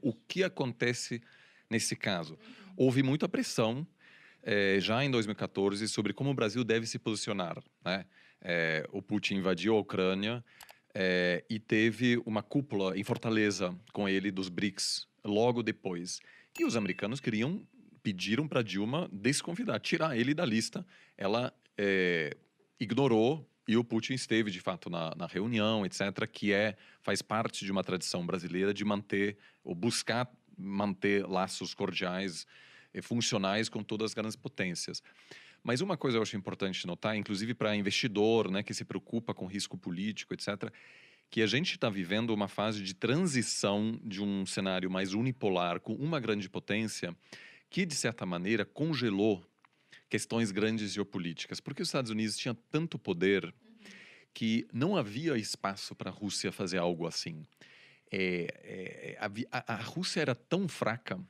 O que acontece nesse caso? Houve muita pressão já em 2014 sobre como o Brasil deve se posicionar, né? O Putin invadiu a Ucrânia e teve uma cúpula em Fortaleza com ele dos BRICS logo depois. E os americanos pediram para Dilma desconvidar, tirar ele da lista. Ela ignorou e o Putin esteve, de fato, na reunião, etc., faz parte de uma tradição brasileira de manter, ou buscar manter laços cordiais e funcionais com todas as grandes potências. Mas uma coisa eu acho importante notar, inclusive para investidor, né, que se preocupa com risco político, etc., que a gente está vivendo uma fase de transição de um cenário mais unipolar com uma grande potência que, de certa maneira, congelou questões grandes geopolíticas, porque os Estados Unidos tinham tanto poder que não havia espaço para a Rússia fazer algo assim. A Rússia era tão fraca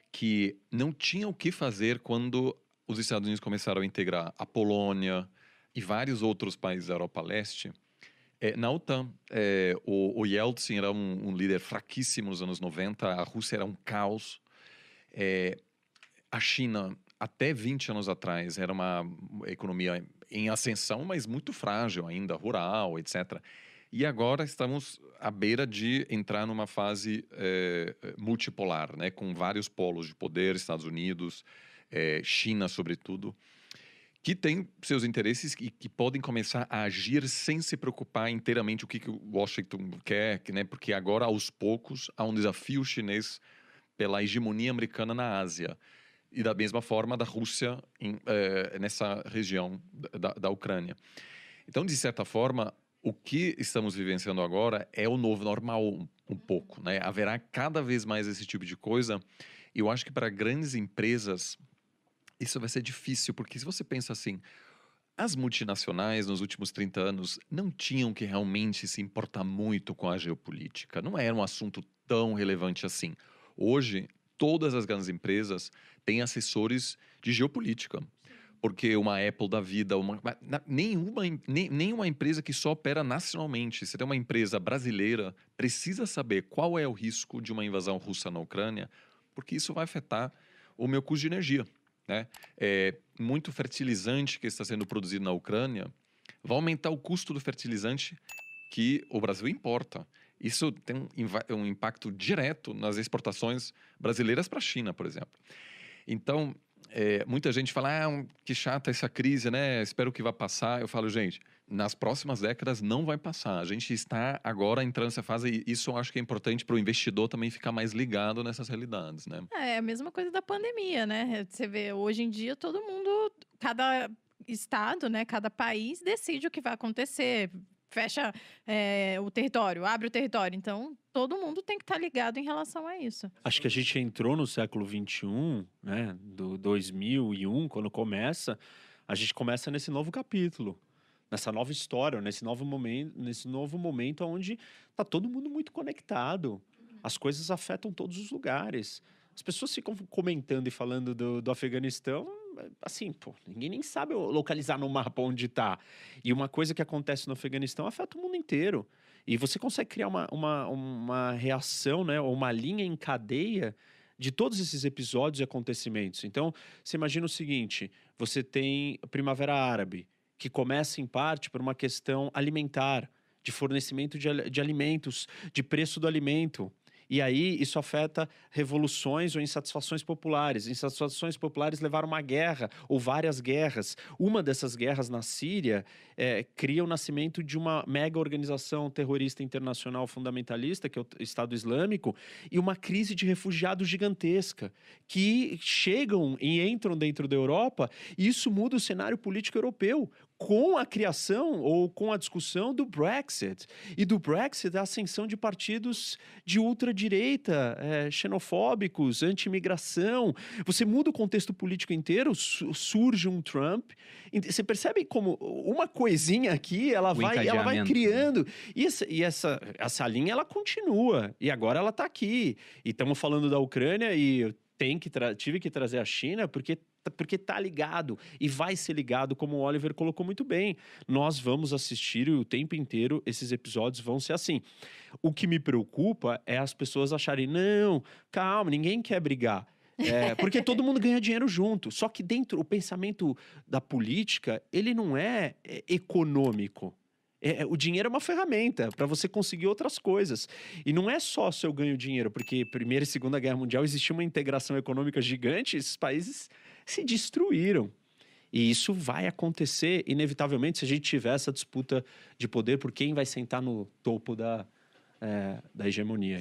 que não tinha o que fazer quando os Estados Unidos começaram a integrar a Polônia e vários outros países da Europa Leste na OTAN. O Yeltsin era um líder fraquíssimo nos anos 90, a Rússia era um caos. A China, até 20 anos atrás, era uma economia em ascensão, mas muito frágil ainda, rural, etc. E agora estamos à beira de entrar numa fase multipolar, né, com vários polos de poder, Estados Unidos, China, sobretudo, que tem seus interesses e que podem começar a agir sem se preocupar inteiramente o que Washington quer, né, porque agora, aos poucos, há um desafio chinês pela hegemonia americana na Ásia. E da mesma forma da Rússia nessa região da Ucrânia. Então, de certa forma, o que estamos vivenciando agora é o novo normal um pouco, né? Haverá cada vez mais esse tipo de coisa. E eu acho que para grandes empresas isso vai ser difícil, porque se você pensa assim, as multinacionais nos últimos 30 anos não tinham que realmente se importar muito com a geopolítica. Não era um assunto tão relevante assim. Hoje, todas as grandes empresas têm assessores de geopolítica. Porque uma Apple da vida, nenhuma empresa que só opera nacionalmente. Se tem uma empresa brasileira, precisa saber qual é o risco de uma invasão russa na Ucrânia, porque isso vai afetar o meu custo de energia, né? Muito fertilizante que está sendo produzido na Ucrânia vai aumentar o custo do fertilizante que o Brasil importa. Isso tem um impacto direto nas exportações brasileiras para a China, por exemplo. Então, muita gente fala, que chata essa crise, né? Espero que vá passar. Eu falo, gente, nas próximas décadas não vai passar. A gente está agora entrando nessa fase e isso eu acho que é importante para o investidor também ficar mais ligado nessas realidades, né? É a mesma coisa da pandemia, né? Você vê, hoje em dia, todo mundo, cada estado, né? Cada país decide o que vai acontecer. Fecha o território, abre o território. Então, todo mundo tem que estar ligado em relação a isso. Acho que a gente entrou no século XXI, né, do 2001, quando começa, a gente começa nesse novo capítulo, nessa nova história, nesse novo momento onde está todo mundo muito conectado. As coisas afetam todos os lugares. As pessoas ficam comentando e falando do Afeganistão, assim, ninguém nem sabe localizar no mapa onde está. E uma coisa que acontece no Afeganistão afeta o mundo inteiro. E você consegue criar uma reação, né, ou uma linha em cadeia de todos esses episódios e acontecimentos. Então, você imagina o seguinte, você tem a Primavera Árabe, que começa em parte por uma questão alimentar, de fornecimento de alimentos, de preço do alimento. E aí isso afeta revoluções ou insatisfações populares. Insatisfações populares levaram a uma guerra ou várias guerras. Uma dessas guerras na Síria cria o nascimento de uma mega organização terrorista internacional fundamentalista, que é o Estado Islâmico, e uma crise de refugiados gigantesca, que chegam e entram dentro da Europa, e isso muda o cenário político europeu, com a criação ou com a discussão do Brexit. E do Brexit, a ascensão de partidos de ultradireita, xenofóbicos, anti-imigração. Você muda o contexto político inteiro, surge um Trump. Você percebe como uma coisinha aqui, ela vai criando. E essa linha, ela continua. E agora ela está aqui. E estamos falando da Ucrânia e tive que trazer a China porque tá ligado e vai ser ligado, como o Oliver colocou muito bem. Nós vamos assistir o tempo inteiro, esses episódios vão ser assim. O que me preocupa é as pessoas acharem, não, calma, ninguém quer brigar. Porque todo mundo ganha dinheiro junto. Só que dentro, o pensamento da política, ele não é econômico. O dinheiro é uma ferramenta para você conseguir outras coisas. E não é só se eu ganho dinheiro, porque Primeira e Segunda Guerra Mundial existia uma integração econômica gigante, esses países se destruíram. E isso vai acontecer, inevitavelmente, se a gente tiver essa disputa de poder por quem vai sentar no topo da hegemonia.